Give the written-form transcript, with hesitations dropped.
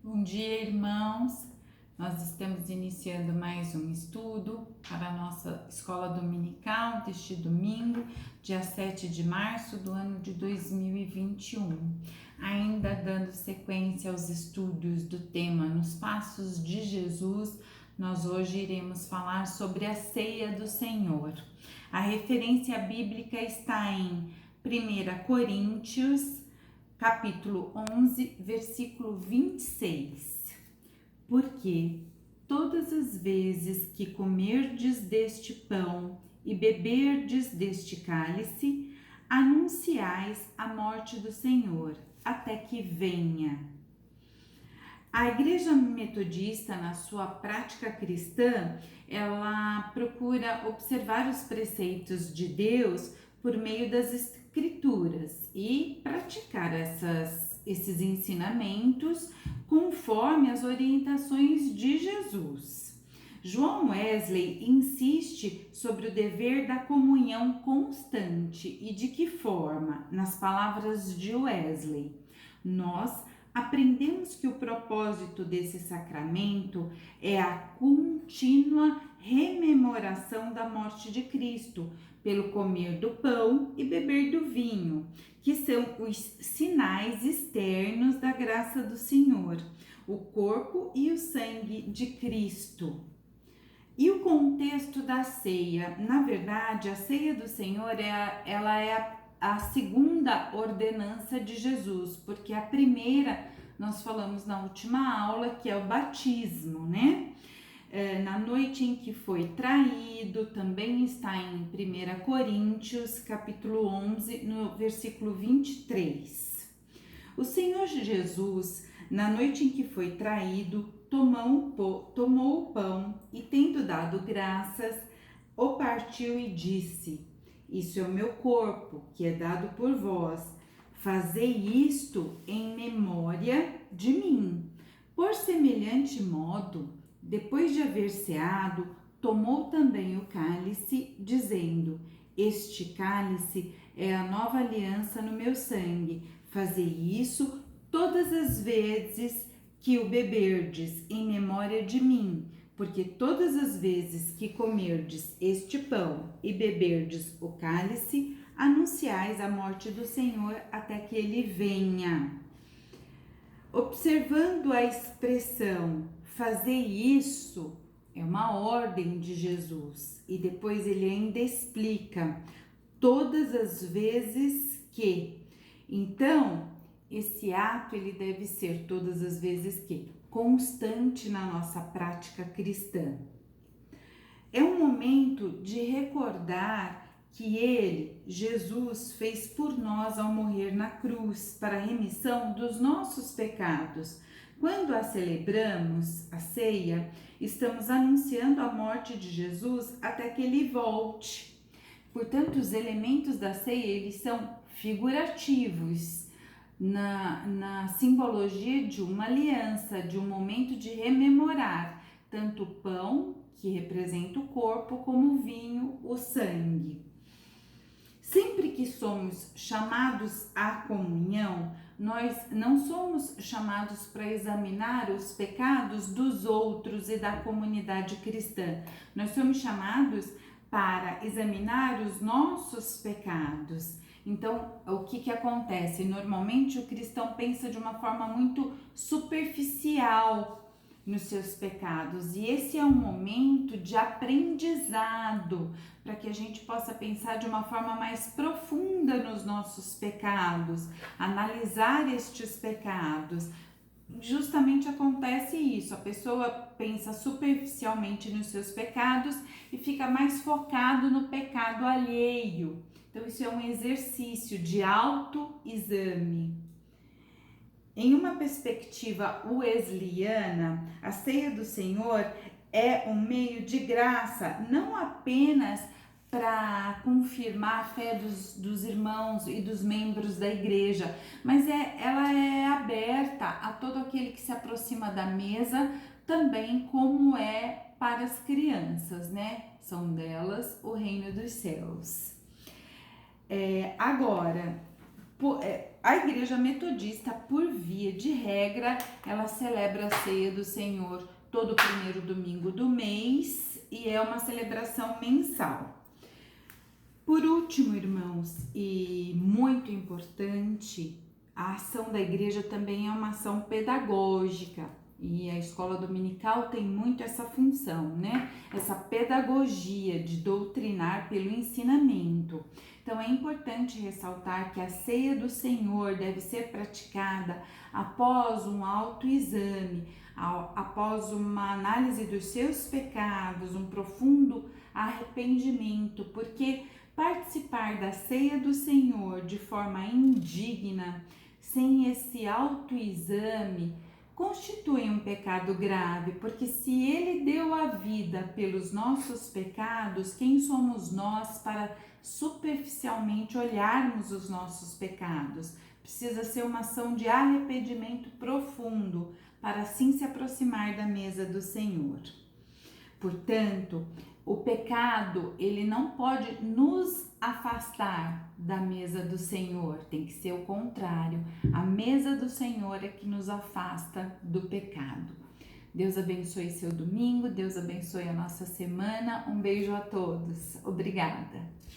Bom dia, irmãos. Nós estamos iniciando mais um estudo para a nossa escola dominical deste domingo, dia 7 de março do ano de 2021. Ainda dando sequência aos estudos do tema Nos Passos de Jesus, nós hoje iremos falar sobre a ceia do Senhor. A referência bíblica está em 1 Coríntios, capítulo 11, versículo 26. Porque todas as vezes que comerdes deste pão e beberdes deste cálice, anunciais a morte do Senhor, até que venha. A Igreja Metodista, na sua prática cristã, ela procura observar os preceitos de Deus por meio das Escrituras e praticar esses ensinamentos conforme as orientações de Jesus. João Wesley insiste sobre o dever da comunhão constante e de que forma, nas palavras de Wesley, nós aprendemos que o propósito desse sacramento é a contínua rememoração da morte de Cristo, pelo comer do pão e beber do vinho, que são os sinais externos da graça do Senhor, o corpo e o sangue de Cristo. E o contexto da ceia? Na verdade, a ceia do Senhor ela é a segunda ordenança de Jesus, porque a primeira nós falamos na última aula, que é o batismo, né? Na noite em que foi traído, também está em 1 Coríntios, capítulo 11, no versículo 23. O Senhor Jesus, na noite em que foi traído, tomou o pão e, tendo dado graças, o partiu e disse: Isso é o meu corpo, que é dado por vós. Fazei isto em memória de mim. Por semelhante modo, depois de haver ceado, tomou também o cálice, dizendo: Este cálice é a nova aliança no meu sangue. Fazei isso todas as vezes que o beberdes em memória de mim. Porque todas as vezes que comerdes este pão e beberdes o cálice, anunciais a morte do Senhor até que ele venha. Observando a expressão fazer isso, é uma ordem de Jesus. E depois ele ainda explica todas as vezes que. Então, esse ato ele deve ser todas as vezes que constante na nossa prática cristã. É um momento de recordar que ele, Jesus, fez por nós ao morrer na cruz para a remissão dos nossos pecados. Quando a celebramos, a ceia, estamos anunciando a morte de Jesus até que ele volte. Portanto, os elementos da ceia, eles são figurativos, na simbologia de uma aliança, de um momento de rememorar tanto o pão, que representa o corpo, como o vinho, o sangue. Sempre que somos chamados à comunhão, nós não somos chamados para examinar os pecados dos outros e da comunidade cristã. Nós somos chamados para examinar os nossos pecados. Então, o que acontece? Normalmente o cristão pensa de uma forma muito superficial nos seus pecados, e esse é um momento de aprendizado para que a gente possa pensar de uma forma mais profunda nos nossos pecados, analisar estes pecados. Justamente acontece isso, a pessoa pensa superficialmente nos seus pecados e fica mais focado no pecado alheio. Então isso é um exercício de autoexame. Em uma perspectiva wesleyana, a ceia do Senhor é um meio de graça, não apenas para confirmar a fé dos irmãos e dos membros da igreja, mas ela é aberta a todo aquele que se aproxima da mesa, também como é para as crianças, né? São delas o reino dos céus. Agora, A Igreja Metodista, por via de regra, ela celebra a ceia do Senhor todo primeiro domingo do mês e é uma celebração mensal. Por último, irmãos, e muito importante, a ação da igreja também é uma ação pedagógica e a escola dominical tem muito essa função, né? Essa pedagogia de doutrinar pelo ensinamento. Então é importante ressaltar que a ceia do Senhor deve ser praticada após um autoexame, após uma análise dos seus pecados, um profundo arrependimento, porque participar da ceia do Senhor de forma indigna, sem esse autoexame, constitui um pecado grave, porque se Ele deu a vida pelos nossos pecados, quem somos nós para superficialmente olharmos os nossos pecados? Precisa ser uma ação de arrependimento profundo, para assim se aproximar da mesa do Senhor. Portanto, o pecado, ele não pode nos afastar da mesa do Senhor, tem que ser o contrário. A mesa do Senhor é que nos afasta do pecado. Deus abençoe seu domingo, Deus abençoe a nossa semana. Um beijo a todos. Obrigada.